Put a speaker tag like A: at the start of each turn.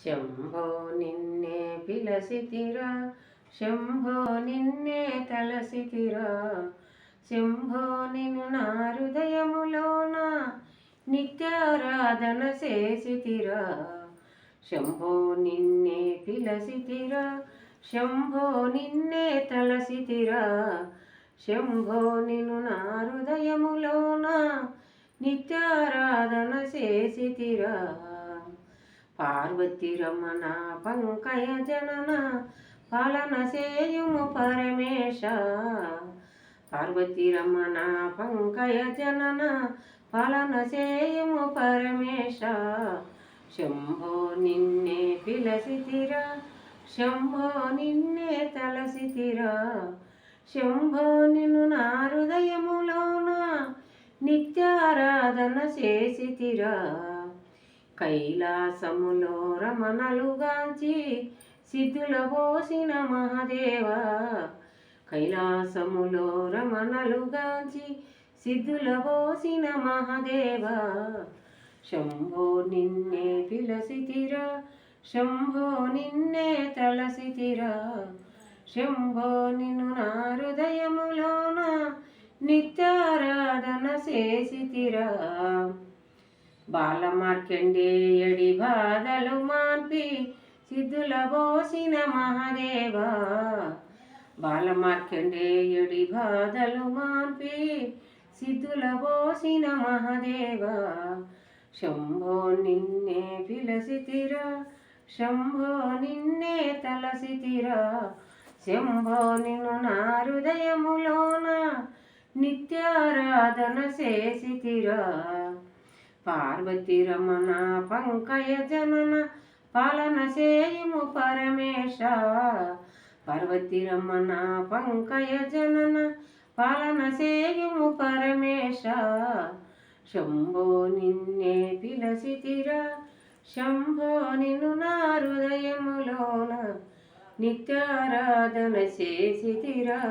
A: శంభో నిన్నే పిలసితిరా, శంభో నిన్నే తలసితిరా, శంభో నిన్ను నా హృదయములోన నిత్యారాధన చేసితిరా. శంభో నిన్నే పిలసితిరా, శంభో నిన్నే తలసితిరా, శంభో నిన్ను నా హృదయములోన నిత్యారాధన చేసితిరా. పార్వతి రమణ పంకయ జనన పాలన సేయుము పరమేశ, పార్వతి రమణ పంకయ జనన పాలన సేయుము పరమేశ. శంభో నిన్నే పిలసితిరా, శంభో నిన్నే తలసితిరా, శంభో నిన్ను నా హృదయములోన నిత్యారాధన చేసితిరా. కైలాసములో రమణలుగాంచి సిద్ధుల పోసిన మహాదేవా, కైలాసములో రమణలుగాంచి సిద్ధుల పోసిన మహాదేవా. శంభో నిన్నే పిలసితిరా, శంభో నిన్నే తలసితిరా, శంభో నిన్ను నా హృదయములోన నిత్యారాధన చేసితిరా. బాలమార్కండేయుడి బాధలు మాన్పి సిద్ధుల పోసిన మహాదేవా, బాలమార్కండేయుడి బాధలు మాన్పి సిద్ధుల పోసిన మహాదేవా. శంభో నిన్నే పిలసితిరా, శంభో నిన్నే తలసితిరా, శంభో నిన్ను నా హృదయములోన నిత్యారాధన చేసితిరా. పార్వతి రమణ పంకయ జనన పాలన సేయుము పరమేశ, పార్వతి రమణ పంకయ జనన పాలన సేయుము పరమేశ. శంభో నిన్నే పిలసితిరా, శంభో నిన్ను నా హృదయములోన నిత్యారాధన చేసితిరా.